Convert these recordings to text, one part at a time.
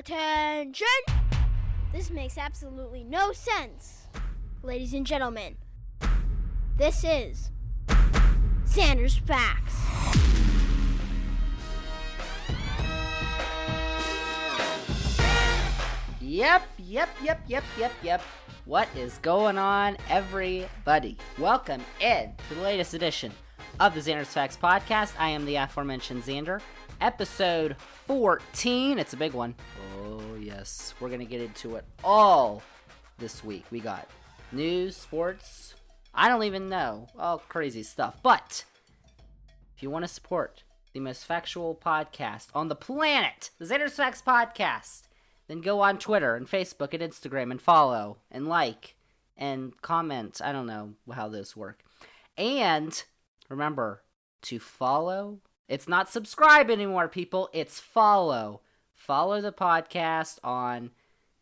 Attention! This makes absolutely no sense. Ladies and gentlemen, this is Zander's Facts. Yep. What is going on, everybody? Welcome in to the latest edition of the Zander's Facts podcast. I am the aforementioned Zander. Episode 14. It's a big one. Oh, yes. We're going to get into it all this week. We got news, sports, I don't even know. All crazy stuff. But if you want to support the most factual podcast on the planet, the Zander's Facts podcast, then go on Twitter and Facebook and Instagram and follow and like and comment. I don't know how those work. And remember to follow. It's not subscribe anymore, people. It's follow. Follow the podcast on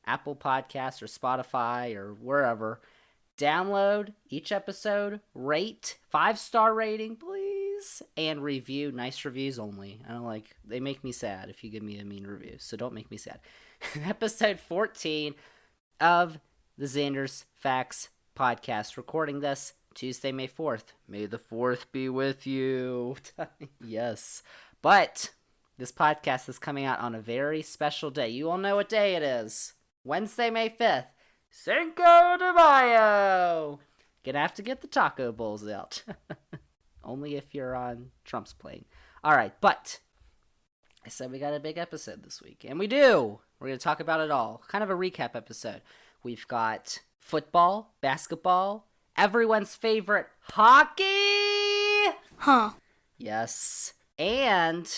Apple Podcasts or Spotify or wherever. Download each episode. Rate. 5-star rating, please. And review. Nice reviews only. I don't like. They make me sad if you give me a mean review. So don't make me sad. Episode 14 of the Zander's Facts podcast. Recording this Tuesday, May 4th. May the 4th be with you. Yes. But this podcast is coming out on a very special day. You all know what day it is. Wednesday, May 5th. Cinco de Mayo. Gonna have to get the taco bowls out. Only if you're on Trump's plane. Alright, but I said we got a big episode this week. And we do. We're going to talk about it all. Kind of a recap episode. We've got football, basketball, everyone's favorite hockey. Yes. And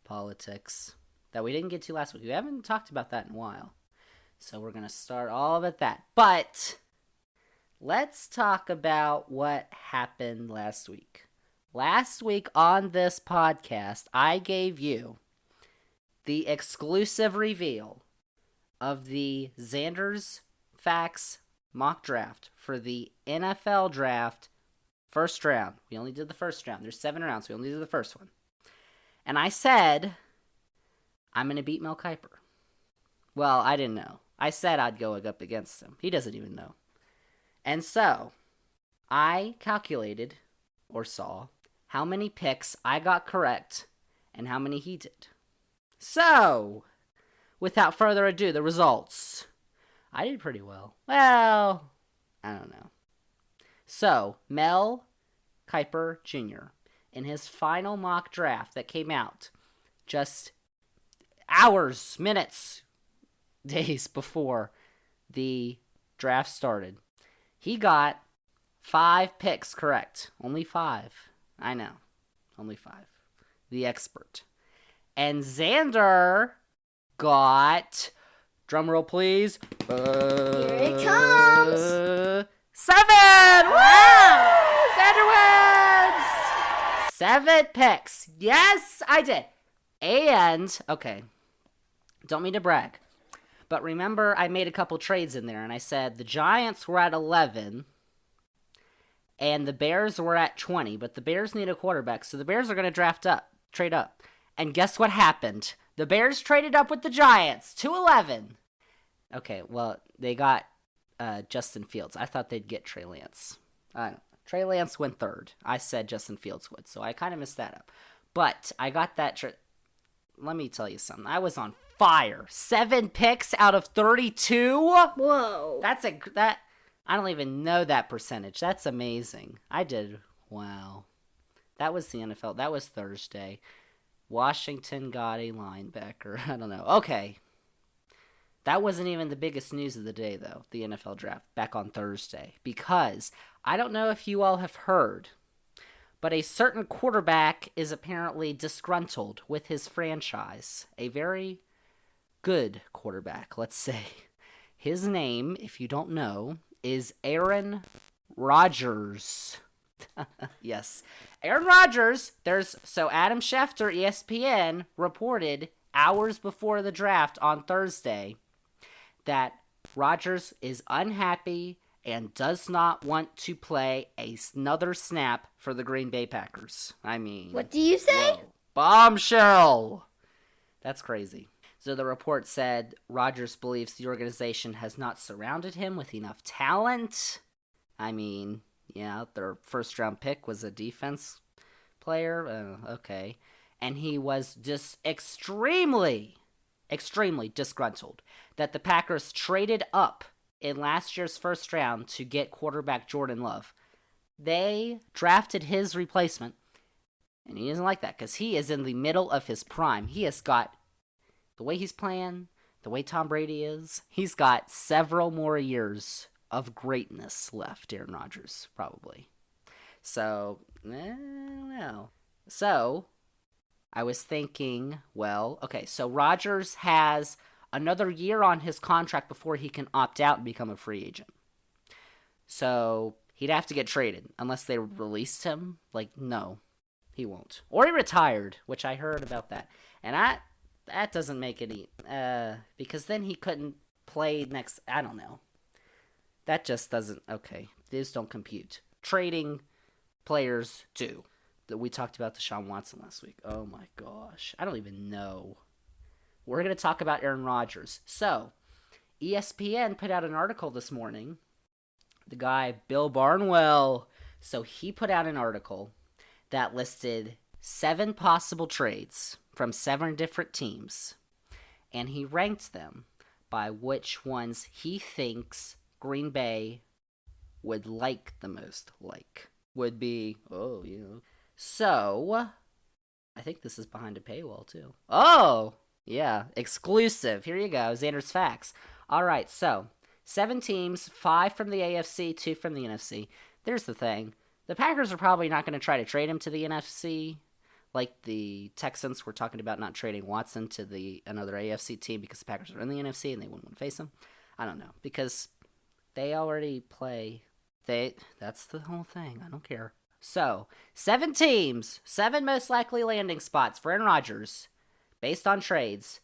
politics that we didn't get to last week. We haven't talked about that in a while. So we're going to start all of it that. But let's talk about what happened last week. Last week on this podcast, I gave you the exclusive reveal of the Zander's Facts mock draft for the NFL draft first round. We only did the first round. There's 7 rounds. We only did the first one. And I said, I'm going to beat Mel Kiper. Well, I didn't know. I said I'd go up against him. He doesn't even know. And so, I calculated, or saw, how many picks I got correct and how many he did. So, without further ado, the results. I did pretty well. Well, I don't know. So, Mel Kiper Jr., in his final mock draft that came out just hours, minutes, days before the draft started, he got 5 picks correct. Only 5. I know. Only 5. The expert. And Zander got, drumroll please, Here it comes! 7! Wow! Zander wins! 7 picks. Yes, I did. And, okay, don't mean to brag, but remember I made a couple trades in there, and I said the Giants were at 11, and the Bears were at 20, but the Bears need a quarterback, so the Bears are going to trade up. And guess what happened? The Bears traded up with the Giants, 2-11. Okay, well, they got Justin Fields. I thought they'd get Trey Lance. I don't know. Trey Lance went 3rd. I said Justin Fields would, so I kind of messed that up. But I got that. Let me tell you something. I was on fire. 7 picks out of 32. Whoa. I don't even know that percentage. That's amazing. I did. Wow. That was the NFL. That was Thursday. Washington got a linebacker. I don't know. Okay. That wasn't even the biggest news of the day, though, the NFL draft, back on Thursday. Because I don't know if you all have heard, but a certain quarterback is apparently disgruntled with his franchise. A very good quarterback, let's say. His name, if you don't know, is Aaron Rodgers. Yes. Aaron Rodgers, so Adam Schefter, ESPN, reported hours before the draft on Thursday that Rodgers is unhappy and does not want to play another snap for the Green Bay Packers. I mean... What do you say? Whoa. Bombshell! That's crazy. So the report said Rodgers believes the organization has not surrounded him with enough talent. I mean, yeah, their first-round pick was a defense player. Okay. And he was just extremely disgruntled that the Packers traded up in last year's first round to get quarterback Jordan Love. They drafted his replacement, and he doesn't like that because he is in the middle of his prime. He has got, the way he's playing, the way Tom Brady is, he's got several more years of greatness left, Aaron Rodgers, probably. So, I don't know. So, I was thinking, well, okay, so Rodgers has another year on his contract before he can opt out and become a free agent. So, he'd have to get traded unless they released him. Like, no, he won't. Or he retired, which I heard about that. And that doesn't make any, because then he couldn't play next, I don't know. That just doesn't, okay, these don't compute. Trading players do. We talked about Deshaun Watson last week. Oh my gosh. I don't even know. We're going to talk about Aaron Rodgers. So, ESPN put out an article this morning. The guy, Bill Barnwell. So, he put out an article that listed 7 possible trades from 7 different teams. And he ranked them by which ones he thinks Green Bay would like the most. Would be, So, I think this is behind a paywall, too. Oh, yeah, exclusive. Here you go, Zander's Facts. All right, so, 7 teams, 5 from the AFC, 2 from the NFC. There's the thing. The Packers are probably not going to try to trade him to the NFC, like the Texans were talking about not trading Watson to another AFC team because the Packers are in the NFC and they wouldn't want to face him. I don't know, because they already play. That's the whole thing. I don't care. So, 7 teams, 7 most likely landing spots for Aaron Rodgers, based on trades.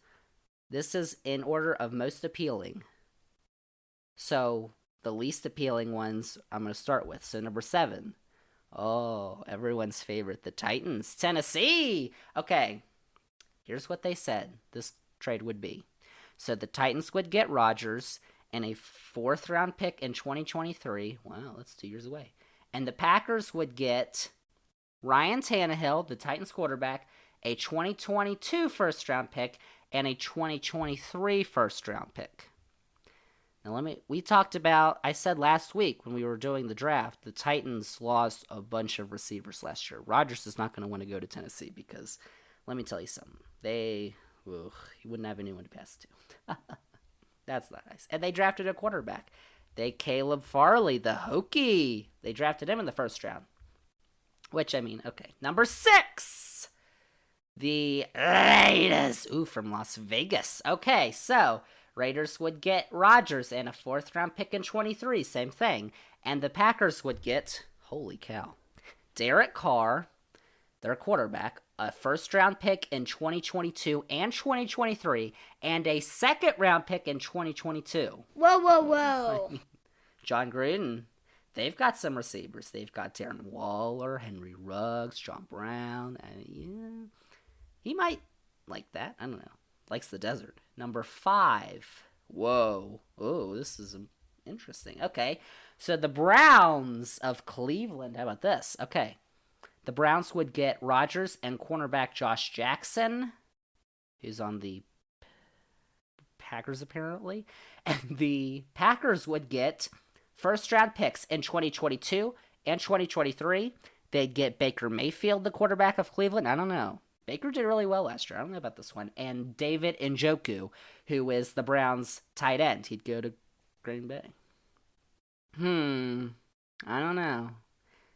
This is in order of most appealing. So, the least appealing ones I'm going to start with. So, number 7. Oh, everyone's favorite, the Titans. Tennessee! Okay, here's what they said this trade would be. So, the Titans would get Rodgers and a 4th-round pick in 2023. Wow, that's 2 years away. And the Packers would get Ryan Tannehill, the Titans quarterback, a 2022 first-round pick, and a 2023 first-round pick. Now, I said last week when we were doing the draft, the Titans lost a bunch of receivers last year. Rodgers is not going to want to go to Tennessee because, let me tell you something, he wouldn't have anyone to pass to. That's not nice. And they drafted a quarterback. Caleb Farley, the Hokie. They drafted him in the first round. Which, I mean, okay. Number 6. The Raiders. From Las Vegas. Okay, so Raiders would get Rodgers and a 4th-round pick in 23. Same thing. And the Packers would get, holy cow, Derek Carr, their quarterback, a 1st-round pick in 2022 and 2023, and a 2nd-round pick in 2022. Whoa. I mean, John Gruden, they've got some receivers. They've got Darren Waller, Henry Ruggs, John Brown. He might like that. I don't know. Likes the desert. Number 5. Whoa. Oh, this is interesting. Okay, so the Browns of Cleveland. How about this? Okay. The Browns would get Rodgers and cornerback Josh Jackson, who's on the Packers apparently. And the Packers would get 1st-round picks in 2022 and 2023. They'd get Baker Mayfield, the quarterback of Cleveland. I don't know. Baker did really well last year. I don't know about this one. And David Njoku, who is the Browns' tight end. He'd go to Green Bay. I don't know.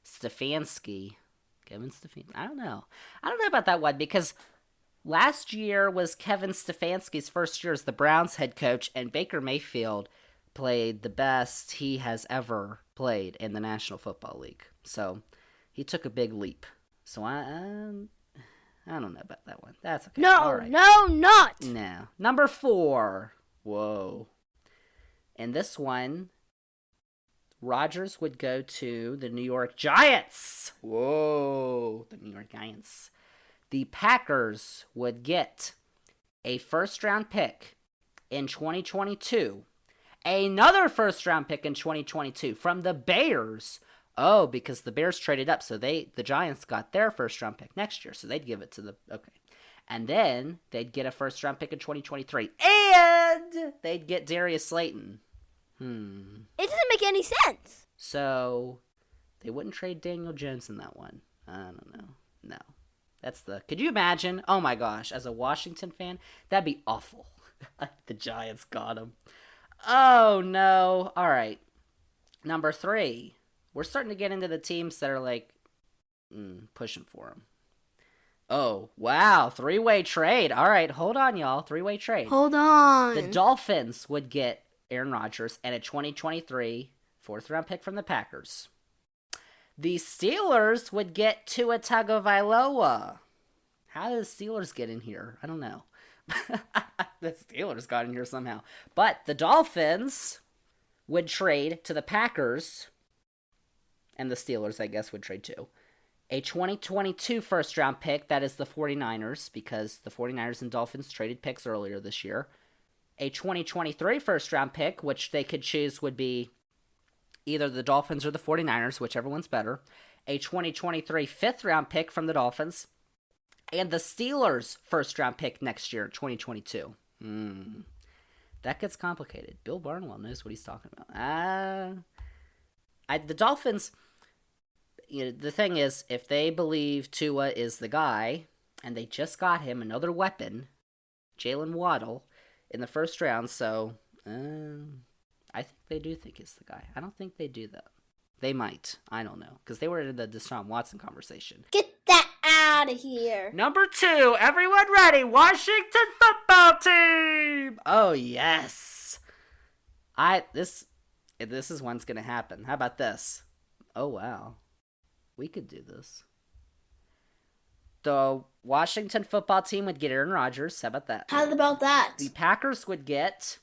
Stefanski. Kevin Stefanski. I don't know about that one because last year was Kevin Stefanski's first year as the Browns head coach, and Baker Mayfield played the best he has ever played in the National Football League. So he took a big leap. So I don't know about that one. That's okay. No, right. no, not. No. Number 4. Whoa. And this one, Rodgers would go to the New York Giants. Whoa. The New York Giants. The Packers would get a first-round pick in 2022, another first-round pick in 2022 from the Bears. Oh, because the Bears traded up, so the Giants got their first-round pick next year, so they'd give it to the... Okay. And then they'd get a first-round pick in 2023, and they'd get Darius Slayton. It doesn't make any sense. So they wouldn't trade Daniel Jones in that one. I don't know. No. Could you imagine? Oh my gosh, as a Washington fan, that'd be awful. The Giants got him. Oh no. All right. Number 3. We're starting to get into the teams that are like pushing for him. Oh, wow. 3-way trade. All right, hold on, y'all. 3-way trade. Hold on. The Dolphins would get Aaron Rodgers and a 2023 fourth-round pick from the Packers. The Steelers would get Tua Tagovailoa. How did the Steelers get in here? I don't know. The Steelers got in here somehow. But the Dolphins would trade to the Packers, and the Steelers, I guess, would trade too, a 2022 first-round pick, that is the 49ers, because the 49ers and Dolphins traded picks earlier this year. A 2023 first-round pick, which they could choose would be either the Dolphins or the 49ers, whichever one's better. A 2023 fifth-round pick from the Dolphins. And the Steelers' first-round pick next year, 2022. That gets complicated. Bill Barnwell knows what he's talking about. The Dolphins, the thing is, if they believe Tua is the guy, and they just got him another weapon, Jalen Waddle, in the first round, so I think they do think it's the guy. I don't think they do, though. They might. I don't know, because they were in the Deshaun Watson conversation. Get that out of here. Number 2, everyone ready? Washington football team! Oh, yes. This is when's going to happen. How about this? Oh, wow. We could do this. The Washington football team would get Aaron Rodgers. How about that? How about that? The Packers would get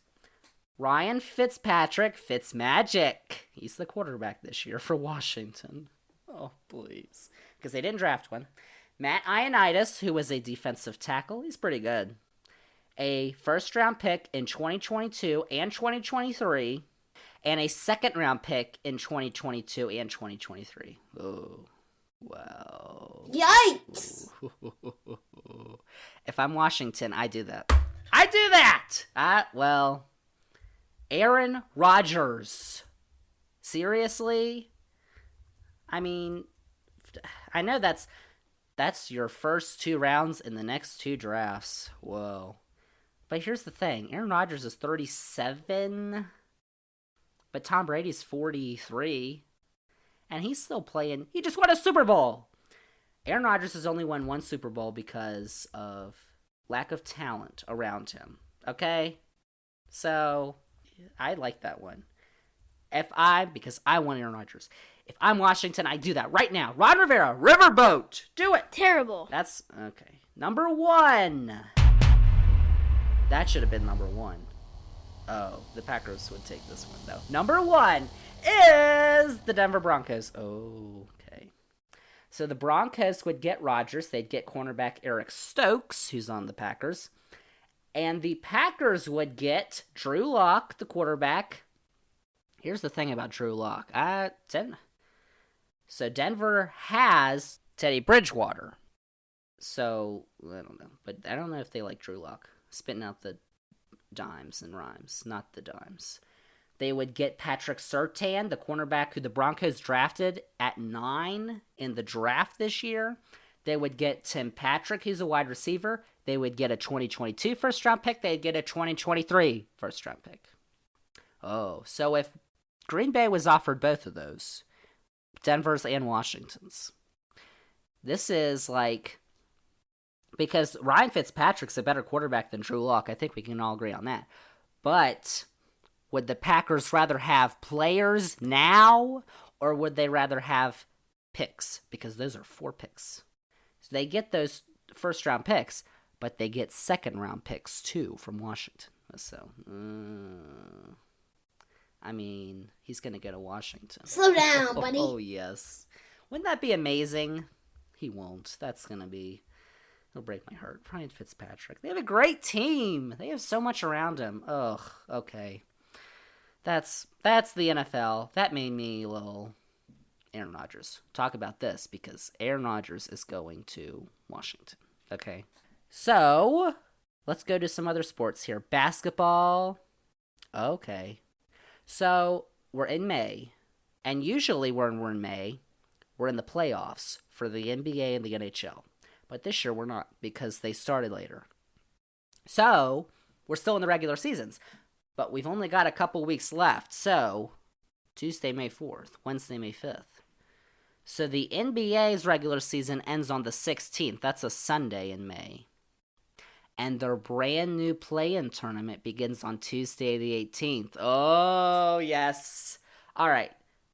Ryan Fitzpatrick, Fitzmagic. He's the quarterback this year for Washington. Oh, please. Because they didn't draft one. Matt Ioannidis, who was a defensive tackle. He's pretty good. A first-round pick in 2022 and 2023. And a second-round pick in 2022 and 2023. Oh, wow. Yikes! If I'm Washington, I do that. I do that! Well, Aaron Rodgers. Seriously? I mean, I know that's your first 2 rounds in the next 2 drafts. Whoa. But here's the thing. Aaron Rodgers is 37, but Tom Brady's 43, and he's still playing. He just won a Super Bowl. Aaron Rodgers has only won 1 Super Bowl because of lack of talent around him. Okay? So, I like that one. Because I want Aaron Rodgers. If I'm Washington, I do that right now. Ron Rivera, Riverboat. Do it. Terrible. That's, okay. Number 1. That should have been number 1. Oh, the Packers would take this one, though. Number 1 is the Denver Broncos. Oh, okay. So the Broncos would get Rodgers. They'd get cornerback Eric Stokes, who's on the Packers. And the Packers would get Drew Lock, the quarterback. Here's the thing about Drew Lock. So Denver has Teddy Bridgewater. So, I don't know. But I don't know if they like Drew Lock. Spitting out the dimes and rhymes, not the dimes. They would get Patrick Surtain, the cornerback who the Broncos drafted at 9 in the draft this year. They would get Tim Patrick, who's a wide receiver. They would get a 2022 first-round pick. They'd get a 2023 first-round pick. Oh, so if Green Bay was offered both of those, Denver's and Washington's, this is like... Because Ryan Fitzpatrick's a better quarterback than Drew Lock. I think we can all agree on that. But would the Packers rather have players now, or would they rather have picks? Because those are 4 picks. So they get those first-round picks, but they get second-round picks, too, from Washington. So, I mean, he's going to go to Washington. Slow down, buddy. Oh, yes. Wouldn't that be amazing? He won't. That's going to be... He'll break my heart. Ryan Fitzpatrick. They have a great team. They have so much around him. Ugh, okay. That's the NFL. That made me a little Aaron Rodgers. Talk about this because Aaron Rodgers is going to Washington. Okay. So, let's go to some other sports here. Basketball. Okay. So, we're in May. And usually when we're in May, we're in the playoffs for the NBA and the NHL. But this year we're not because they started later. So, we're still in the regular seasons. But we've only got a couple weeks left. So, Tuesday, May 4th. Wednesday, May 5th. So, the NBA's regular season ends on the 16th. That's a Sunday in May. And their brand new play-in tournament begins on Tuesday, the 18th. Oh, yes. All right.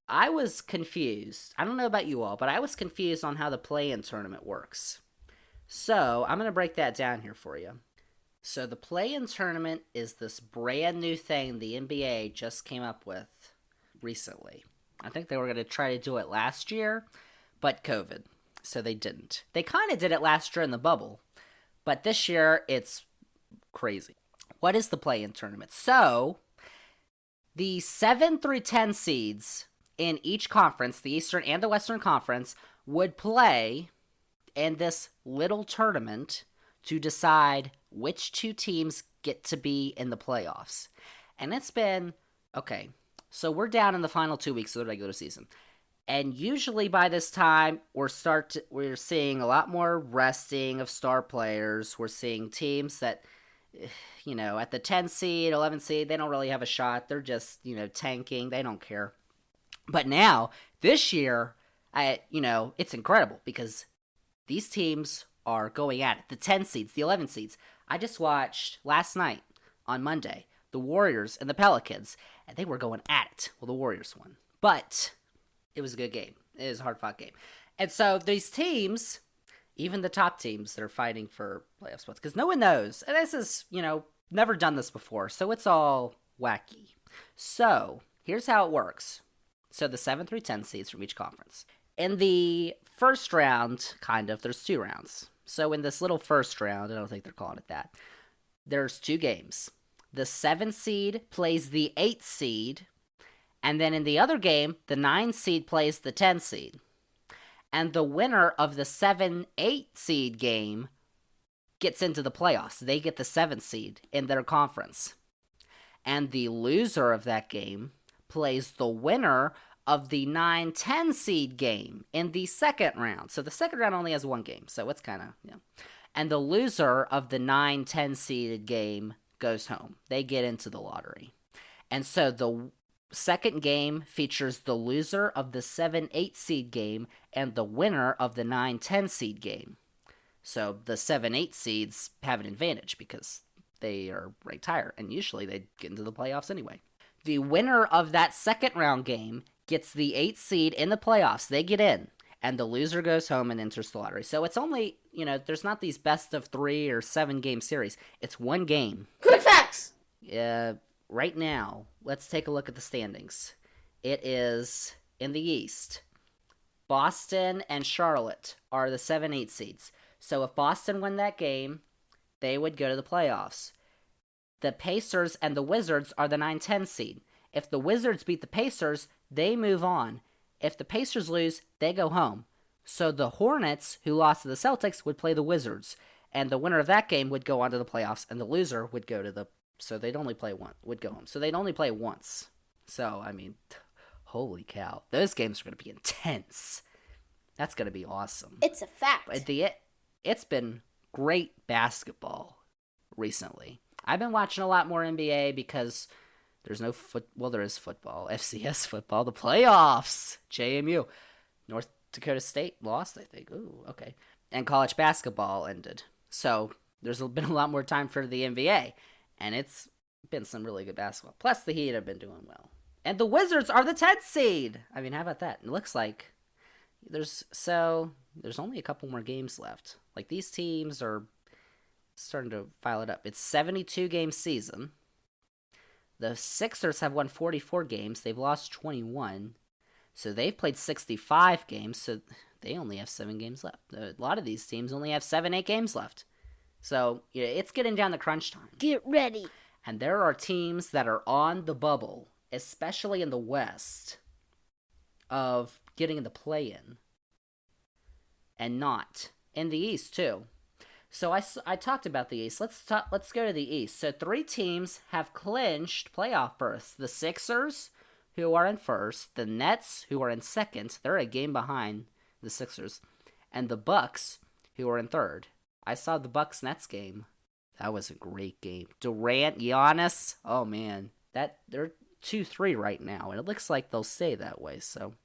I was confused. I don't know about you all, but I was confused on how the play-in tournament works. So, I'm going to break that down here for you. So, the play-in tournament is this brand new thing the NBA just came up with recently. I think they were going to try to do it last year, but COVID. So, they didn't. They kind of did it last year in the bubble, but this year it's crazy. What is the play-in tournament? So, the 7 through 10 seeds in each conference, the Eastern and the Western Conference, would play in this little tournament to decide which two teams get to be in the playoffs. And it's been, okay, so we're down in the final 2 weeks of the regular season. And usually by this time, we're seeing a lot more resting of star players. We're seeing teams that, at the 10 seed, 11 seed, they don't really have a shot. They're just, tanking. They don't care. But now, this year, it's incredible because these teams are going at it. The 10 seeds, the 11 seeds. I just watched last night on Monday, the Warriors and the Pelicans, and they were going at it. Well, the Warriors won. But it was a good game. It was a hard-fought game. And so these teams, even the top teams that are fighting for playoff spots, because no one knows. And this is, never done this before, so it's all wacky. So here's how it works. So the 7 through 10 seeds from each conference. In the first round, there's 2 rounds. So in this little first round, I don't think they're calling it that, there's 2 games. The 7 seed plays the 8 seed, and then in the other game, the 9 seed plays the 10 seed. And the winner of the 7-8 seed game gets into the playoffs. They get the 7th seed in their conference. And the loser of that game plays the winner of the 9-10 seed game in the second round. So the second round only has 1 game, so it's kind of, And the loser of the 9-10 seeded game goes home. They get into the lottery. And so the second game features the loser of the 7-8 seed game and the winner of the 9-10 seed game. So the 7-8 seeds have an advantage because they are ranked higher, and usually they get into the playoffs anyway. The winner of that second round game gets the 8th seed in the playoffs. They get in, and the loser goes home and enters the lottery. So it's only, there's not these best of 3 or 7 game series. It's 1 game. Quick facts! Right now, let's take a look at the standings. It is in the East. Boston and Charlotte are the 7-8 seeds. So if Boston win that game, they would go to the playoffs. The Pacers and the Wizards are the 9-10 seed. If the Wizards beat the Pacers, they move on. If the Pacers lose, they go home. So the Hornets, who lost to the Celtics, would play the Wizards. And the winner of that game would go on to the playoffs, and the loser would go to the... So they'd only play one, would go home. So they'd only play once. So, holy cow. Those games are going to be intense. That's going to be awesome. It's a fact. But it's been great basketball recently. I've been watching a lot more NBA because there's no there is football, FCS football, the playoffs, JMU. North Dakota State lost, I think. Ooh, okay. And college basketball ended. So there's been a lot more time for the NBA. And it's been some really good basketball. Plus, the Heat have been doing well. And the Wizards are the 10th seed. How about that? It looks like there's only a couple more games left. Like, these teams are starting to file it up. It's 72-game season. The Sixers have won 44 games. They've lost 21. So they've played 65 games. So they only have 7 games left. A lot of these teams only have 7, 8 games left. So, yeah, it's getting down to crunch time. Get ready. And there are teams that are on the bubble, especially in the West, of getting in the play-in. And not. In the East, too. So I talked about the East. Let's go to the East. So 3 teams have clinched playoff berths. The Sixers, who are in first. The Nets, who are in second. They're a game behind the Sixers. And the Bucks, who are in third. I saw the Bucks-Nets game. That was a great game. Durant, Giannis. Oh, man. They're 2-3 right now. And it looks like they'll stay that way. So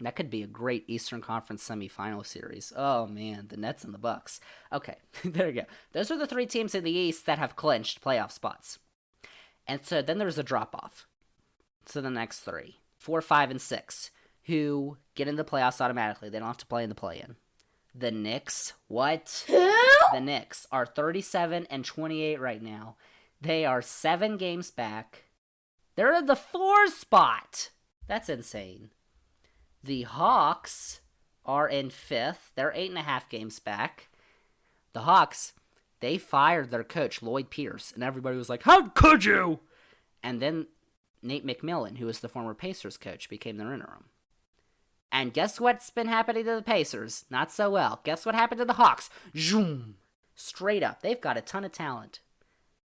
that could be a great Eastern Conference semifinal series. Oh, man, the Nets and the Bucks. Okay, there you go. Those are the 3 teams in the East that have clinched playoff spots. And so then there's a drop-off. So the next 3, 4, 5, and 6, who get in the playoffs automatically. They don't have to play in the play-in. The Knicks, what? Who? The Knicks are 37 and 28 right now. They are 7 games back. They're in the 4 spot. That's insane. The Hawks are in 5th. They're 8.5 games back. The Hawks, they fired their coach, Lloyd Pierce, and everybody was like, how could you? And then Nate McMillan, who was the former Pacers coach, became their interim. And guess what's been happening to the Pacers? Not so well. Guess what happened to the Hawks? Zoom! Straight up. They've got a ton of talent.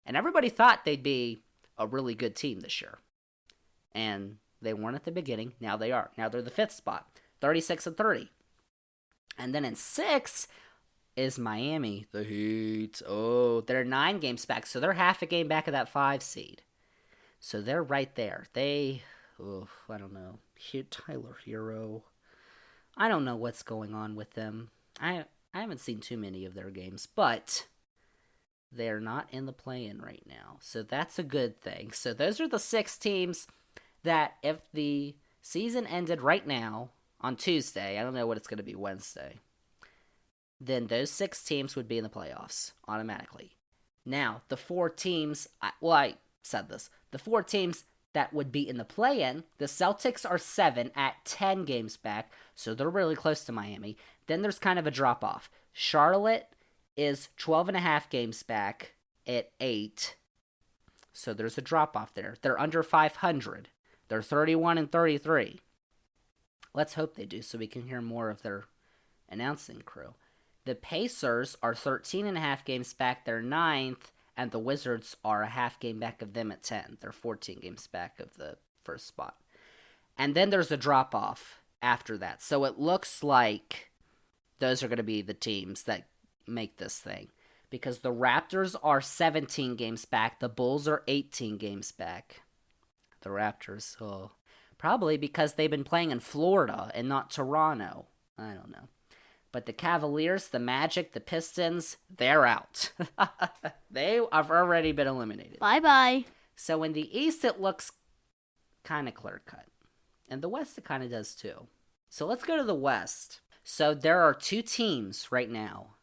And everybody thought they'd be a really good team this year. And they weren't at the beginning. Now they are. Now they're the 5th spot. 36 and 30. And then in 6 is Miami. The Heat. Oh, they're 9 games back. So they're half a game back of that 5 seed. So they're right there. I don't know. Tyler Hero. I don't know what's going on with them. I haven't seen too many of their games, but they're not in the play-in right now. So that's a good thing. So those are the 6 teams that if the season ended right now on Tuesday, I don't know what it's going to be, Wednesday, then those 6 teams would be in the playoffs automatically. Now, the 4 teams, I said this, the 4 teams that would be in the play-in, the Celtics are 7 at 10 games back, so they're really close to Miami. Then there's kind of a drop-off. Charlotte is 12.5 games back at 8, so there's a drop-off there. They're under 500. They're 31 and 33. Let's hope they do so we can hear more of their announcing crew. The Pacers are 13.5 games back. They're 9th. And the Wizards are a half game back of them at 10. They're 14 games back of the first spot. And then there's a drop-off after that. So it looks like those are going to be the teams that make this thing. Because the Raptors are 17 games back. The Bulls are 18 games back. The Raptors, probably because they've been playing in Florida and not Toronto. I don't know. But the Cavaliers, the Magic, the Pistons, they're out. They have already been eliminated. Bye-bye. So in the East, it looks kind of clear-cut. And the West, it kind of does too. So let's go to the West. So there are 2 teams right now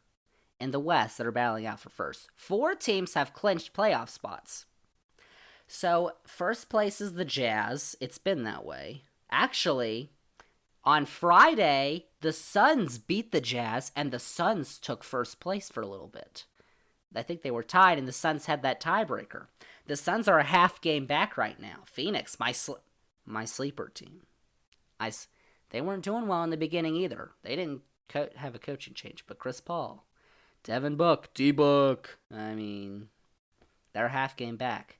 in the West that are battling out for first. 4 teams have clinched playoff spots. So first place is the Jazz. It's been that way. Actually, on Friday, the Suns beat the Jazz, and the Suns took first place for a little bit. I think they were tied, and the Suns had that tiebreaker. The Suns are a half game back right now. Phoenix, my sleeper team. They weren't doing well in the beginning either. They didn't have a coaching change, but Chris Paul, Devin Book, D-Book, they're half game back.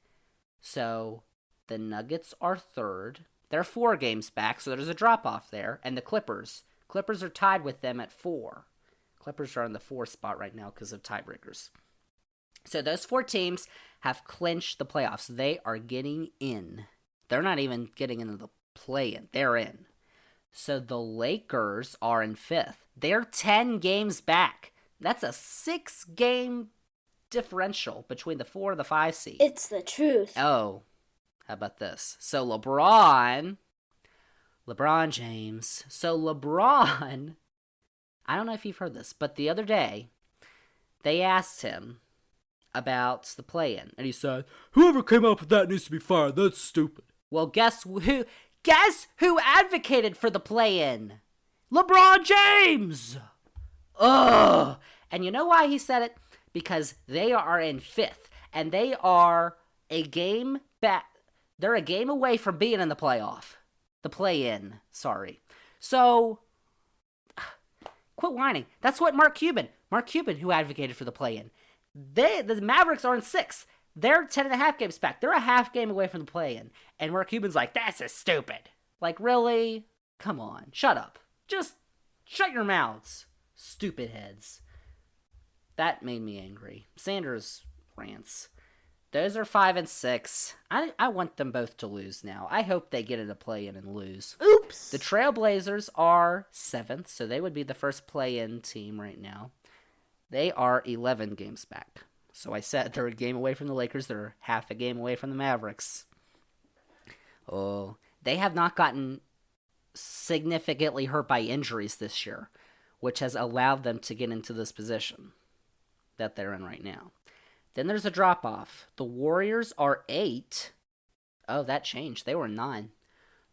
So the Nuggets are 3rd. They're 4 games back, so there's a drop-off there. And the Clippers are tied with them at 4. Clippers are on the 4 spot right now because of tiebreakers. So those 4 teams have clinched the playoffs. They are getting in. They're not even getting into the play-in. They're in. So the Lakers are in 5th. They're 10 games back. That's a 6-game differential between the 4 and the 5 seed. It's the truth. Oh, how about this? So LeBron James. So LeBron, I don't know if you've heard this, but the other day, they asked him about the play-in, and he said, whoever came up with that needs to be fired. That's stupid. Well, guess who advocated for the play-in? LeBron James! Ugh! And you know why he said it? Because they are in 5th, and they are a game back. They're a game away from being in the playoff. The play-in, sorry. So, quit whining. That's what Mark Cuban, who advocated for the play-in. The Mavericks are in 6th. They're 10.5 games back. They're a half game away from the play-in. And Mark Cuban's like, that's just stupid. Like, really? Come on. Shut up. Just shut your mouths. Stupid heads. That made me angry. Sanders rants. Those are 5 and 6. I want them both to lose now. I hope they get into play-in and lose. Oops. The Trailblazers are 7th, so they would be the first play-in team right now. They are 11 games back. So I said they're a game away from the Lakers. They're half a game away from the Mavericks. Oh, they have not gotten significantly hurt by injuries this year, which has allowed them to get into this position that they're in right now. Then there's a drop-off. The Warriors are 8. Oh, that changed. They were 9.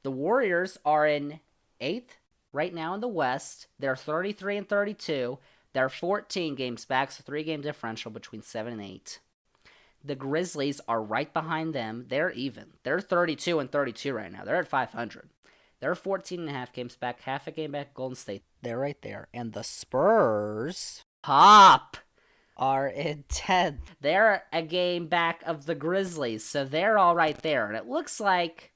The Warriors are in 8th right now in the West. They're 33 and 32. They're 14 games back, so 3-game differential between 7 and 8. The Grizzlies are right behind them. They're even. They're 32 and 32 right now. They're at 500. They're 14.5 games back, half a game back. Golden State. They're right there. And the Spurs are in 10th. They're a game back of the Grizzlies, so they're all right there. And it looks like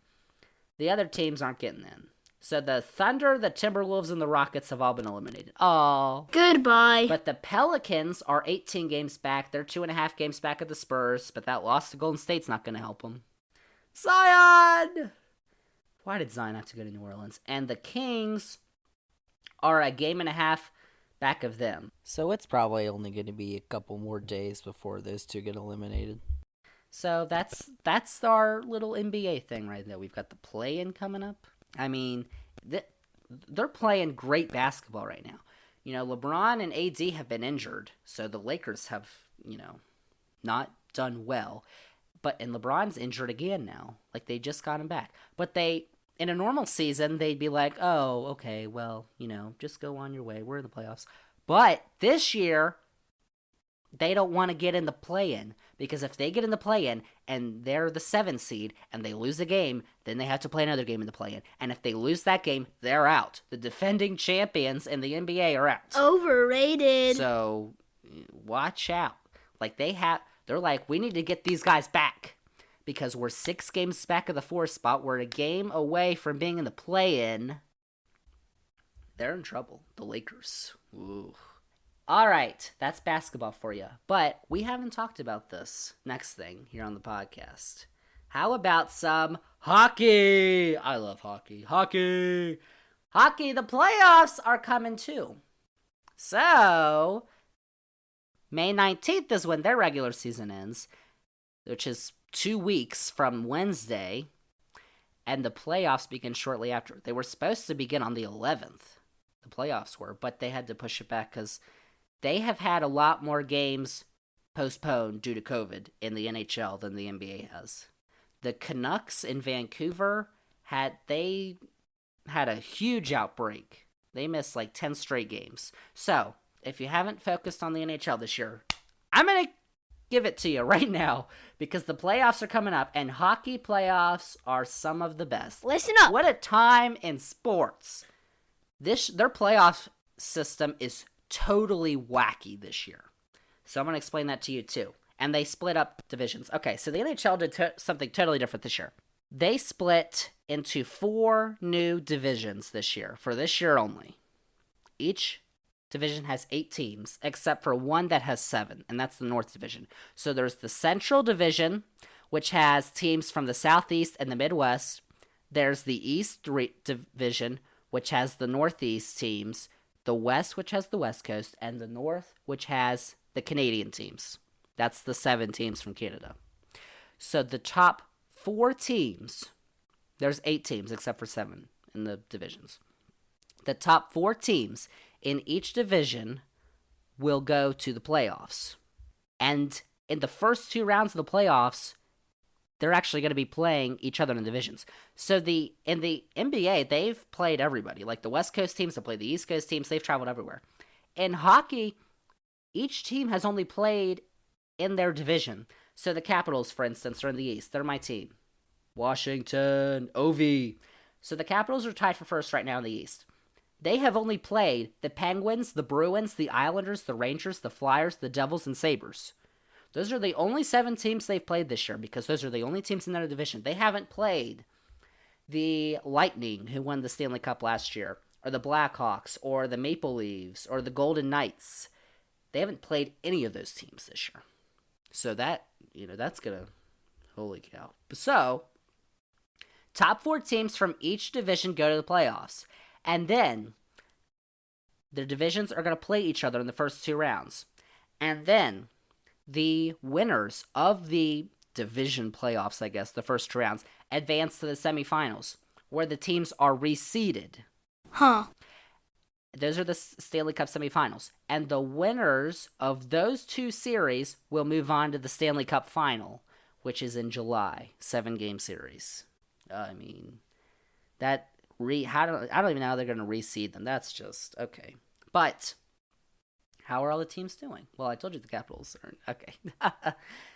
the other teams aren't getting in. So the Thunder, the Timberwolves, and the Rockets have all been eliminated. Oh. Goodbye. But the Pelicans are 18 games back. They're 2.5 games back of the Spurs, but that loss to Golden State's not going to help them. Zion! Why did Zion have to go to New Orleans? And the Kings are a game and a half back of them. So it's probably only going to be a couple more days before those two get eliminated. So that's our little NBA thing right there. We've got the play-in coming up. I mean, they're playing great basketball right now. You know, LeBron and AD have been injured, so the Lakers have, not done well. And LeBron's injured again now. Like, they just got him back. But in a normal season, they'd be like, oh, okay, well, just go on your way. We're in the playoffs. But this year, they don't want to get in the play-in, because if they get in the play-in and they're the 7th seed and they lose a game, then they have to play another game in the play-in. And if they lose that game, they're out. The defending champions in the NBA are out. Overrated. So watch out. They're like, we need to get these guys back because we're 6 games back of the 4th spot. We're a game away from being in the play-in. They're in trouble. The Lakers. Ooh. All right, that's basketball for you. But we haven't talked about this next thing here on the podcast. How about some hockey? I love hockey. Hockey, the playoffs are coming too. So, May 19th is when their regular season ends, which is 2 weeks from Wednesday, and the playoffs begin shortly after. They were supposed to begin on the 11th, the playoffs were, but they had to push it back because they have had a lot more games postponed due to COVID in the NHL than the NBA has. The Canucks in Vancouver had a huge outbreak. They missed like 10 straight games. So, if you haven't focused on the NHL this year, I'm going to give it to you right now because the playoffs are coming up and hockey playoffs are some of the best. Listen up. What a time in sports. Their playoff system is totally wacky this year. So I'm going to explain that to you too. And they split up divisions. Okay, so the NHL did something totally different this year. They split into 4 new divisions this year, for this year only. Each division has 8 teams, except for one that has 7, and that's the North Division. So there's the Central Division, which has teams from the Southeast and the Midwest. There's the East Division, which has the Northeast teams, the West, which has the West Coast, and the North, which has the Canadian teams. That's the 7 teams from Canada. So the top 4 teams, there's 8 teams except for 7 in the divisions. The top 4 teams in each division will go to the playoffs. And in the first 2 rounds of the playoffs, they're actually going to be playing each other in the divisions. So in the NBA, they've played everybody. Like the West Coast teams have played the East Coast teams. They've traveled everywhere. In hockey, each team has only played in their division. So the Capitals, for instance, are in the East. They're my team. Washington, OV. So the Capitals are tied for first right now in the East. They have only played the Penguins, the Bruins, the Islanders, the Rangers, the Flyers, the Devils, and Sabres. Those are the only 7 teams they've played this year because those are the only teams in their division. They haven't played the Lightning, who won the Stanley Cup last year, or the Blackhawks, or the Maple Leafs, or the Golden Knights. They haven't played any of those teams this year. So that's going to, holy cow. So, top 4 teams from each division go to the playoffs. And then, the divisions are going to play each other in the first 2 rounds. And then, the winners of the division playoffs, I guess, the first 2 rounds, advance to the semifinals, where the teams are reseeded. Huh. Those are the Stanley Cup semifinals. And the winners of those 2 series will move on to the Stanley Cup final, which is in July. 7-game series. I mean, I don't even know how they're going to reseed them. That's just, okay. But, how are all the teams doing? Well, I told you the Capitals are, okay.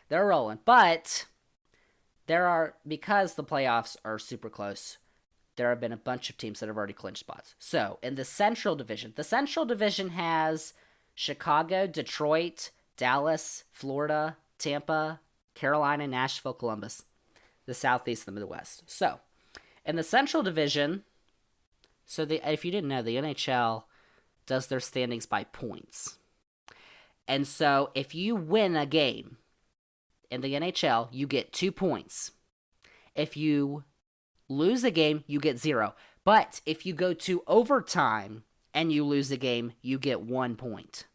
They're rolling. But, because the playoffs are super close, there have been a bunch of teams that have already clinched spots. So, in the Central Division has Chicago, Detroit, Dallas, Florida, Tampa, Carolina, Nashville, Columbus. The Southeast and the Midwest. So, in the Central Division, if you didn't know, the NHL does their standings by points. And so, if you win a game in the NHL, you get 2 points. If you lose a game, you get 0. But if you go to overtime and you lose a game, you get 1 point.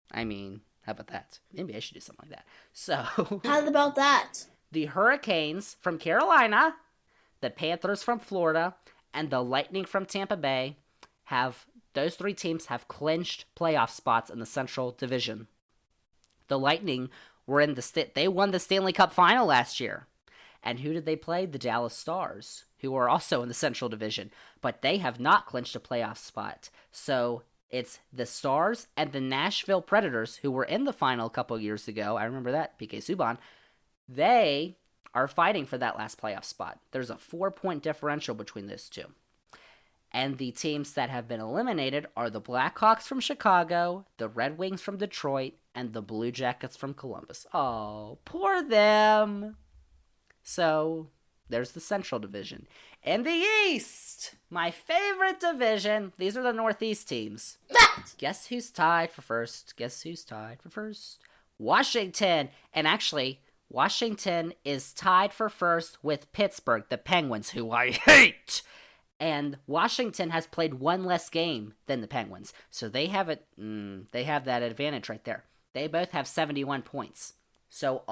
I mean, how about that? Maybe I should do something like that. So, How about that? The Hurricanes from Carolina, the Panthers from Florida, and the Lightning from Tampa Bay those 3 teams have clinched playoff spots in the Central Division. The Lightning won the Stanley Cup final last year. And who did they play? The Dallas Stars, who are also in the Central Division. But they have not clinched a playoff spot. So it's the Stars and the Nashville Predators, who were in the final a couple years ago. I remember that, PK Subban. They are fighting for that last playoff spot. There's a 4-point differential between those 2. And the teams that have been eliminated are the Blackhawks from Chicago, the Red Wings from Detroit, and the Blue Jackets from Columbus. Oh, poor them. So, there's the Central Division. In the East, my favorite division, these are the Northeast teams. Guess who's tied for first? Washington. And actually, Washington is tied for first with Pittsburgh, the Penguins, who I hate. And Washington has played 1 less game than the Penguins. So they have that advantage right there. They both have 71 points. So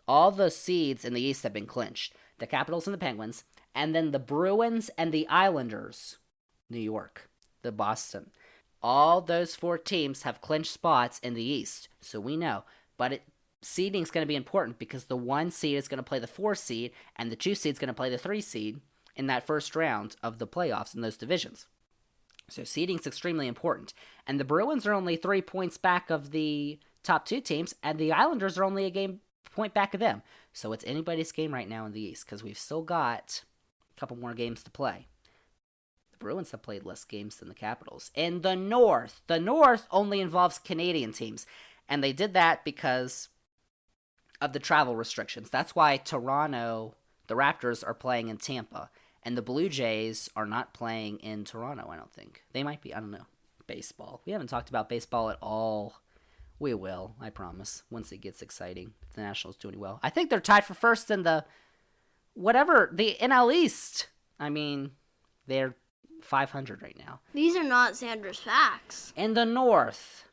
all the seeds in the East have been clinched. The Capitals and the Penguins. And then the Bruins and the Islanders. New York. The Boston. All those 4 teams have clinched spots in the East. So we know. But seeding is going to be important because the 1 seed is going to play the 4 seed. And the 2 seed is going to play the 3 seed in that first round of the playoffs in those divisions. So seeding is extremely important. And the Bruins are only 3 points back of the top 2 teams, and the Islanders are only a point back of them. So it's anybody's game right now in the East, because we've still got a couple more games to play. The Bruins have played less games than the Capitals. In the North only involves Canadian teams, and they did that because of the travel restrictions. That's why Toronto, the Raptors, are playing in Tampa. And the Blue Jays are not playing in Toronto, I don't think. They might be, I don't know. Baseball. We haven't talked about baseball at all. We will, I promise, once it gets exciting. The Nationals doing well. I think they're tied for first in the NL East. I mean, they're 500 right now. These are not Zander's facts. In the North,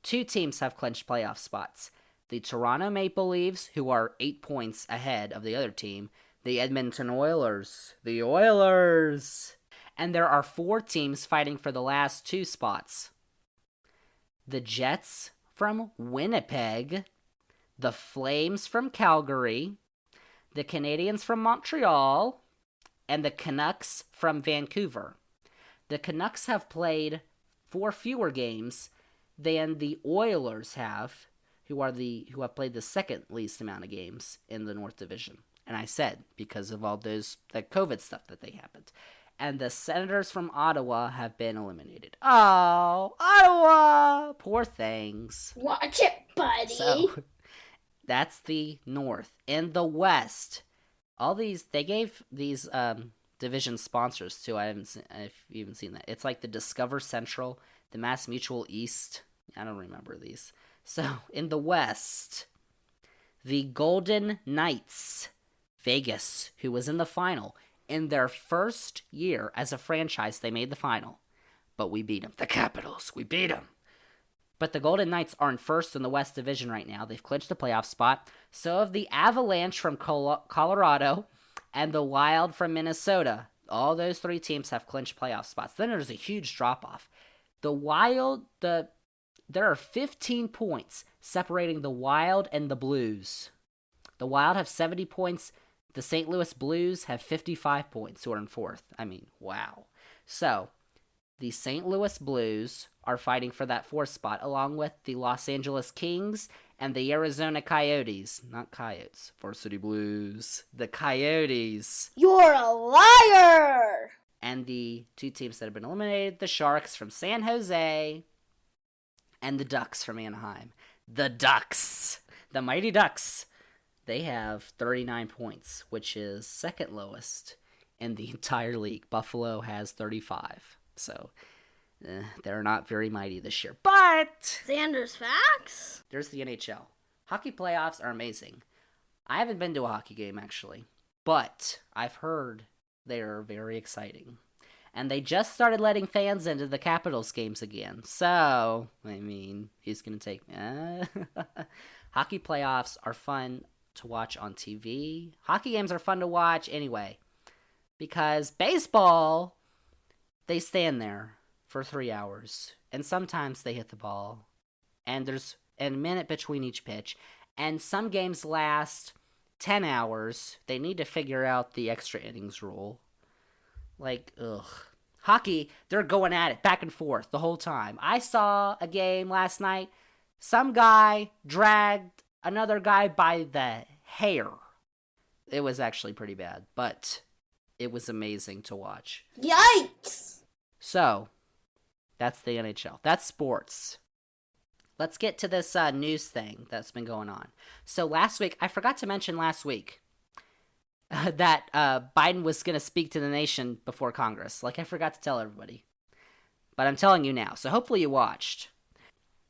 2 teams have clinched playoff spots. The Toronto Maple Leafs, who are 8 points ahead of the other team. The Edmonton Oilers. The Oilers. And there are 4 teams fighting for the last 2 spots. The Jets from Winnipeg. The Flames from Calgary. the Canadiens from Montreal, and the Canucks from Vancouver. The Canucks have played 4 fewer games than the Oilers have, who have played the second least amount of games in the North Division. And I said, because of all the COVID stuff that they happened. And the Senators from Ottawa have been eliminated. Oh, Ottawa! Poor things. Watch it, buddy. So, that's the North. In the West, they gave these division sponsors too. I've even seen that. It's like the Discover Central, the Mass Mutual East. I don't remember these. So, in the West, the Golden Knights, Vegas, who was in the final. In their first year as a franchise, they made the final. But we beat them. The Capitals, we beat them. But the Golden Knights are in first in the West Division right now. They've clinched the playoff spot. So have the Avalanche from Colorado and the Wild from Minnesota. All those 3 teams have clinched playoff spots. Then there's a huge drop-off. The Wild, there are 15 points separating the Wild and the Blues. The Wild have 70 points. The St. Louis Blues have 55 points, who are in 4th. I mean, wow. So, the St. Louis Blues are fighting for that 4th spot, along with the Los Angeles Kings and the Arizona Coyotes. Not Coyotes. Varsity Blues. The Coyotes. You're a liar! And the 2 teams that have been eliminated, the Sharks from San Jose and the Ducks from Anaheim. The Ducks. The Mighty Ducks. They have 39 points, which is second lowest in the entire league. Buffalo has 35. So, they're not very mighty this year. But Zander's facts? There's the NHL. Hockey playoffs are amazing. I haven't been to a hockey game, actually. But I've heard they are very exciting. And they just started letting fans into the Capitals games again. So, I mean, who's going to take... Hockey playoffs are fun to watch on TV. Hockey games are fun to watch anyway. Because baseball, they stand there for 3 hours. And sometimes they hit the ball. And there's a minute between each pitch. And some games last 10 hours. They need to figure out the extra innings rule. Like, ugh. Hockey, they're going at it back and forth the whole time. I saw a game last night. Some guy dragged another guy by the hair. It was actually pretty bad, but it was amazing to watch. Yikes! So, that's the NHL. That's sports. Let's get to this news thing that's been going on. So last week, I forgot to mention last week that Biden was going to speak to the nation before Congress. Like, I forgot to tell everybody. But I'm telling you now, so hopefully you watched.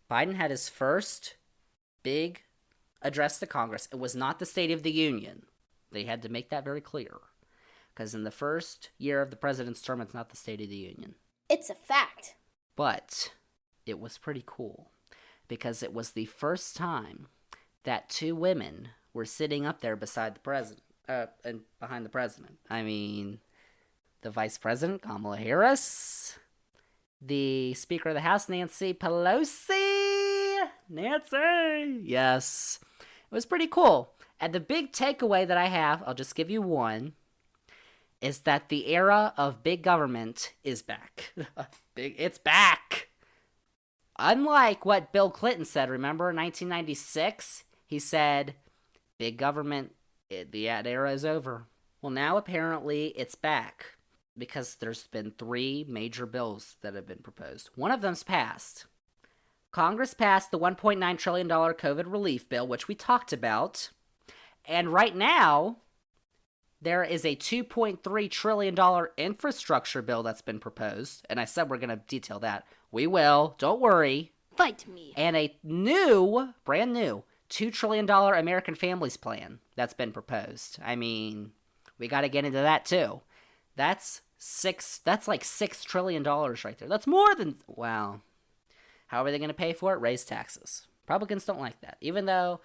Biden had his first big address to Congress. It was not the State of the Union. They had to make that very clear. Because in the first year of the president's term, it's not the State of the Union. It's a fact. But it was pretty cool. Because it was the first time that 2 women were sitting up there beside the president. And behind the president. I mean, the Vice President, Kamala Harris. The Speaker of the House, Nancy Pelosi. Nancy! Yes. It was pretty cool. And the big takeaway that I have, I'll just give you one, is that the era of big government is back. It's back! Unlike what Bill Clinton said, remember, in 1996? He said, big government, the era is over. Well, now apparently it's back. Because there's been 3 major bills that have been proposed. One of them's passed. Congress passed the $1.9 trillion COVID relief bill, which we talked about. And right now, there is a $2.3 trillion infrastructure bill that's been proposed. And I said we're going to detail that. We will. Don't worry. Fight me. And a brand new, $2 trillion American Families Plan that's been proposed. I mean, we got to get into that too. That's like $6 trillion right there. That's more than, wow. How are they going to pay for it? Raise taxes. Republicans don't like that. Even though,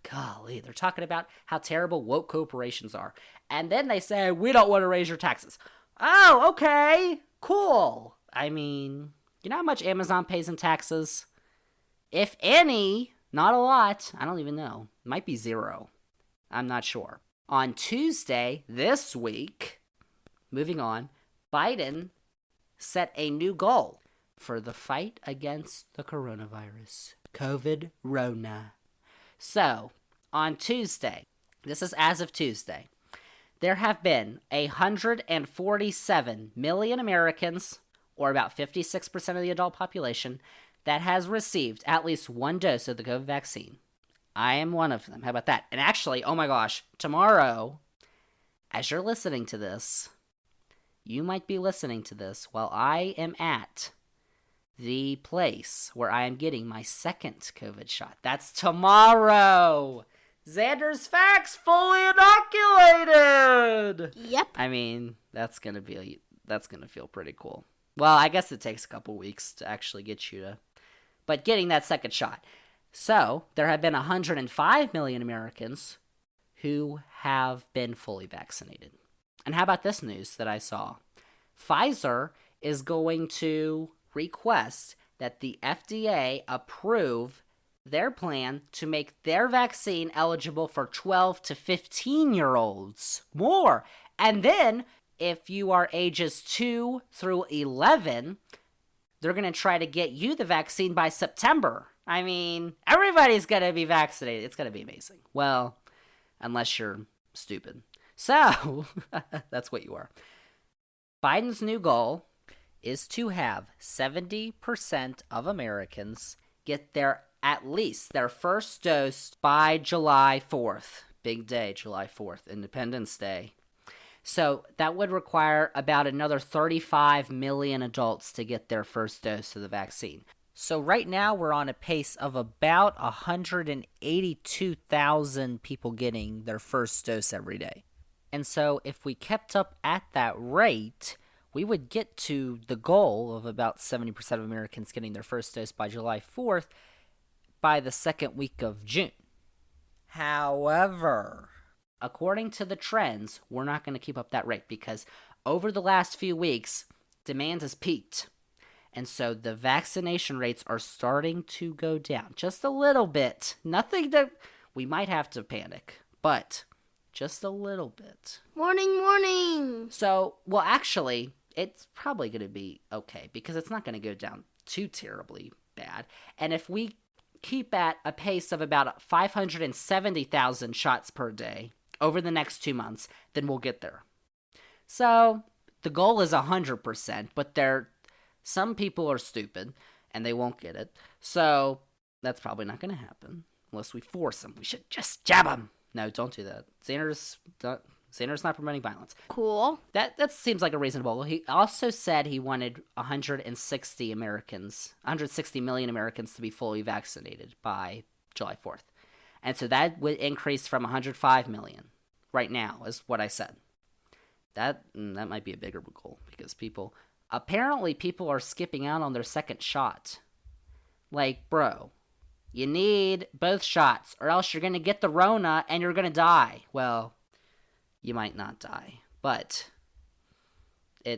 golly, they're talking about how terrible woke corporations are. And then they say, we don't want to raise your taxes. Oh, okay, cool. I mean, you know how much Amazon pays in taxes? If any, not a lot. I don't even know. It might be 0. I'm not sure. On Tuesday, this week, moving on, Biden set a new goal for the fight against the coronavirus. COVID-Rona. So, on Tuesday, this is as of Tuesday, there have been 147 million Americans, or about 56% of the adult population, that has received at least one dose of the COVID vaccine. I am one of them. How about that? And actually, oh my gosh, tomorrow, as you're listening to this, you might be listening to this while I am at the place where I am getting my second COVID shot. That's tomorrow! Zander's Facts fully inoculated! Yep. I mean, that's gonna feel pretty cool. Well, I guess it takes a couple weeks to actually get you to... But getting that second shot. So, there have been 105 million Americans who have been fully vaccinated. And how about this news that I saw? Pfizer is going to request that the FDA approve their plan to make their vaccine eligible for 12 to 15-year-olds. More. And then, if you are ages 2 through 11, they're going to try to get you the vaccine by September. I mean, everybody's going to be vaccinated. It's going to be amazing. Well, unless you're stupid. So, that's what you are. Biden's new goal is to have 70% of Americans get at least their first dose by July 4th. Big day, July 4th, Independence Day. So that would require about another 35 million adults to get their first dose of the vaccine. So right now we're on a pace of about 182,000 people getting their first dose every day. And so if we kept up at that rate, we would get to the goal of about 70% of Americans getting their first dose by July 4th by the second week of June. However, according to the trends, we're not going to keep up that rate because over the last few weeks, demand has peaked. And so the vaccination rates are starting to go down just a little bit. Nothing that we might have to panic, but just a little bit. Morning, morning. So, well, actually, it's probably going to be okay because it's not going to go down too terribly bad. And if we keep at a pace of about 570,000 shots per day over the next 2 months, then we'll get there. So, the goal is 100%, but some people are stupid and they won't get it. So, that's probably not going to happen unless we force them. We should just jab them. No, don't do that. Zander's not promoting violence. Cool. That seems like a reasonable goal. He also said he wanted 160 million Americans to be fully vaccinated by July 4th. And so that would increase from 105 million right now, is what I said. That might be a bigger goal because people are skipping out on their second shot. Like, bro, you need both shots or else you're going to get the Rona and you're going to die. Well, you might not die, but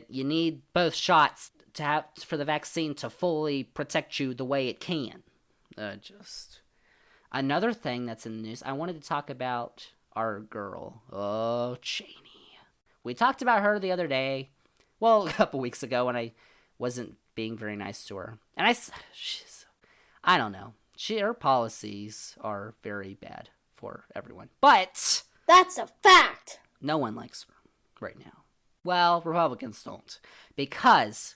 you need both shots for the vaccine to fully protect you the way it can. Another thing that's in the news, I wanted to talk about our girl, Cheney. We talked about her the other day, well, a couple weeks ago when I wasn't being very nice to her. And I don't know. Her policies are very bad for everyone. But That's a fact. no one likes her right now. Well, Republicans don't. Because,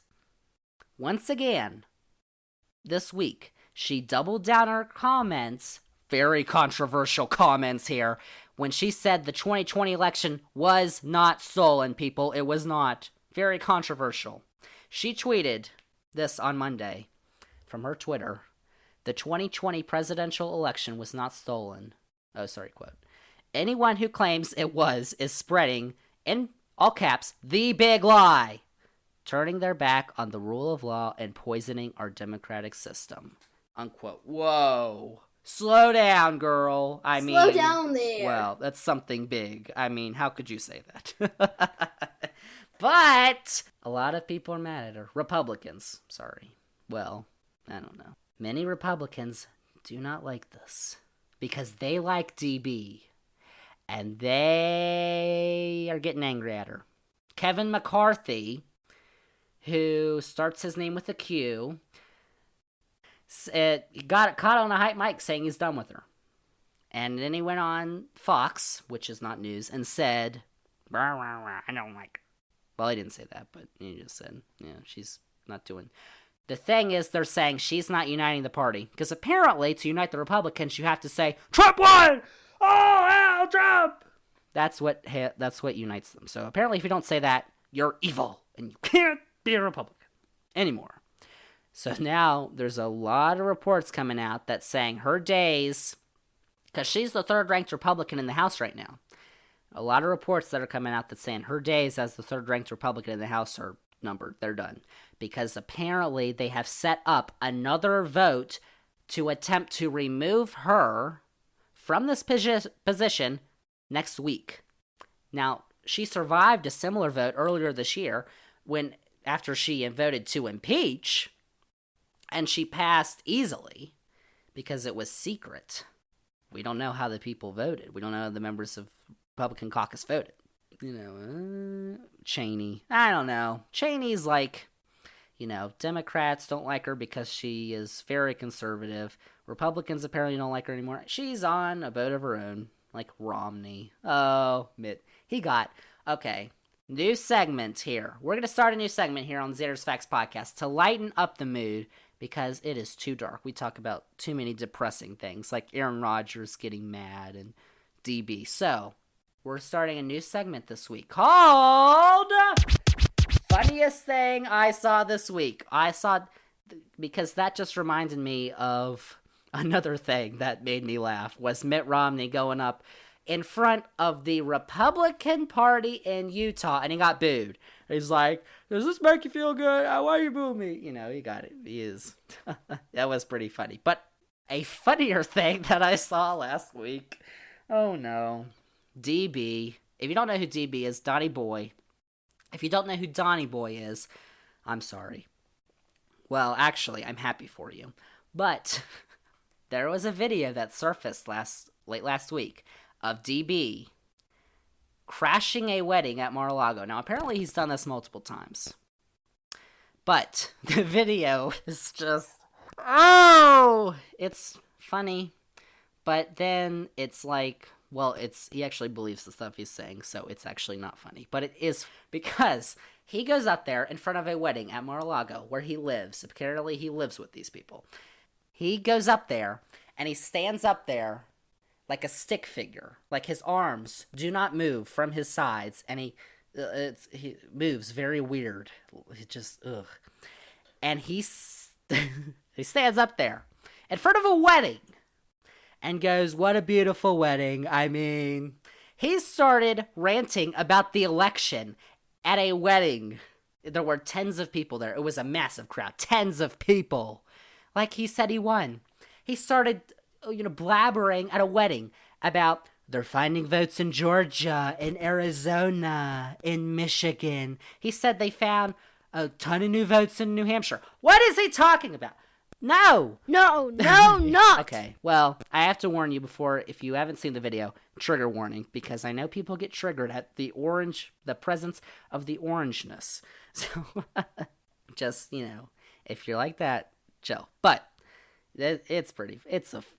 once again, this week, she doubled down her comments, very controversial comments here, when she said the 2020 election was not stolen, people. It was not. Very controversial. She tweeted this on Monday from her Twitter. The 2020 presidential election was not stolen. Quote. Anyone who claims it was is spreading, in all caps, the big lie, turning their back on the rule of law and poisoning our democratic system. Unquote. Whoa. Slow down, girl. Slow down there. Well, that's something big. I mean, how could you say that? But a lot of people are mad at her. Republicans. Sorry. Well, I don't know. Many Republicans do not like this because they like DB. and they are getting angry at her. Kevin McCarthy, who starts his name with a Q, got caught on a hype mic saying he's done with her. And then he went on Fox, which is not news, and said, rah, rah, rah, I don't like her. Well, he didn't say that, but he just said, she's not doing. The thing is, they're saying she's not uniting the party. Because apparently, to unite the Republicans, you have to say, Trump won! Oh, hell, Trump! That's what unites them. So apparently, if you don't say that, you're evil. And you can't be a Republican anymore. So now, there's a lot of reports coming out that's saying her days, because she's the third-ranked Republican in the House right now. A lot of reports that are coming out that's saying her days as the third-ranked Republican in the House are numbered. They're done. Because apparently they have set up another vote to attempt to remove her from this position next week. Now, she survived a similar vote earlier this year after she voted to impeach, and she passed easily because it was secret. We don't know how the people voted. We don't know how the members of Republican caucus voted. Cheney. I don't know. Cheney's like, Democrats don't like her because she is very conservative. Republicans apparently don't like her anymore. She's on a boat of her own, like Romney. Oh, okay. New segment here. We're going to start a new segment here on Zander's Facts Podcast to lighten up the mood because it is too dark. We talk about too many depressing things like Aaron Rodgers getting mad and DB. So, we're starting a new segment this week called Funniest Thing I Saw This Week. Because that just reminded me of another thing that made me laugh, was Mitt Romney going up in front of the Republican Party in Utah, and he got booed. He's like, does this make you feel good? Why are you booing me? He got it. He is. That was pretty funny. But a funnier thing that I saw last week, oh no, DB. If you don't know who DB is, Donnie Boy. If you don't know who Donnie Boy is, I'm sorry. Well, actually, I'm happy for you. But there was a video that surfaced late last week of DB crashing a wedding at Mar-a-Lago. Now, apparently he's done this multiple times. But the video is just, it's funny. But then it's like, well, he actually believes the stuff he's saying, so it's actually not funny. But it is, because he goes up there in front of a wedding at Mar-a-Lago where he lives. Apparently he lives with these people. He goes up there, and he stands up there like a stick figure. Like his arms do not move from his sides, and he moves very weird. It just, ugh. And he stands up there in front of a wedding and goes, what a beautiful wedding. I mean, he started ranting about the election at a wedding. There were tens of people there. It was a massive crowd. Tens of people. Like he said he won. He started, blabbering at a wedding about they're finding votes in Georgia, in Arizona, in Michigan. He said they found a ton of new votes in New Hampshire. What is he talking about? No, not. Okay, well, I have to warn you before, if you haven't seen the video, trigger warning, because I know people get triggered at the presence of the orangeness. So, just, if you're like that, chill. But, oh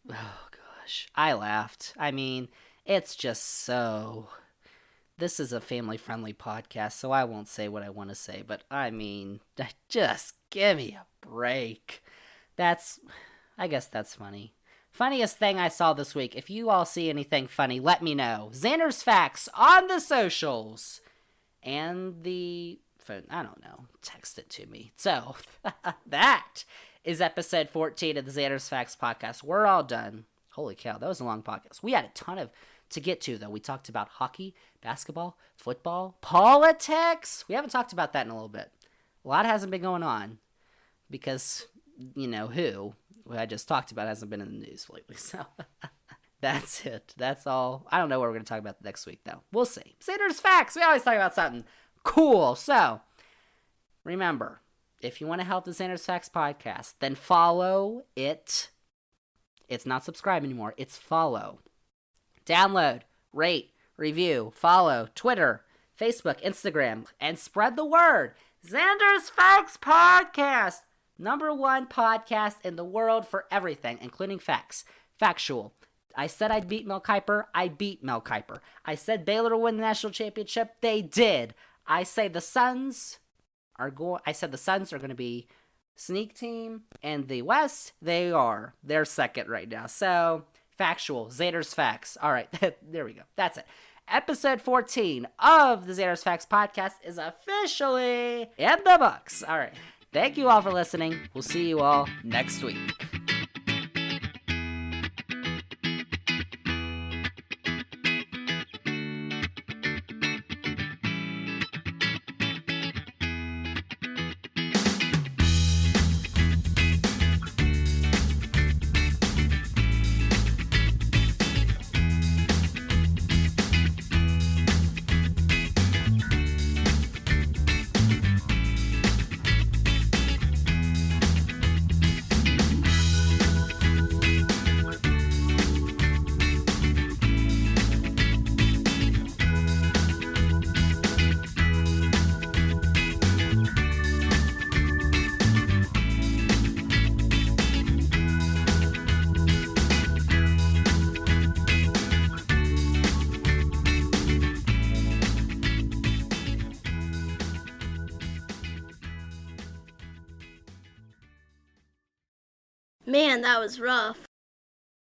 gosh, I laughed. I mean, it's just so, this is a family-friendly podcast, so I won't say what I want to say, but I mean, just give me a break. I guess that's funny. Funniest thing I saw this week. If you all see anything funny, let me know. Zander's Facts on the socials. And the phone, I don't know. Text it to me. So, that is episode 14 of the Zander's Facts podcast. We're all done. Holy cow, that was a long podcast. We had a ton to get to, though. We talked about hockey, basketball, football, politics. We haven't talked about that in a little bit. A lot hasn't been going on. Because who I just talked about hasn't been in the news lately, so that's it. That's all. I don't know what we're going to talk about next week, though. We'll see. Zander's Facts. We always talk about something cool. So, remember, if you want to help the Zander's Facts podcast, then follow it. It's not subscribe anymore. It's follow. Download, rate, review, follow, Twitter, Facebook, Instagram, and spread the word. Zander's Facts Podcast. #1 podcast in the world for everything, including facts. Factual. I said I'd beat Mel Kiper. I beat Mel Kiper. I said Baylor will win the national championship. They did. I say the Suns are going to be sneak team in the West. They are. They're second right now. So, factual. Zander's Facts. All right. There we go. That's it. Episode 14 of the Zander's Facts Podcast is officially in the books. All right. Thank you all for listening. We'll see you all next week. Man, that was rough.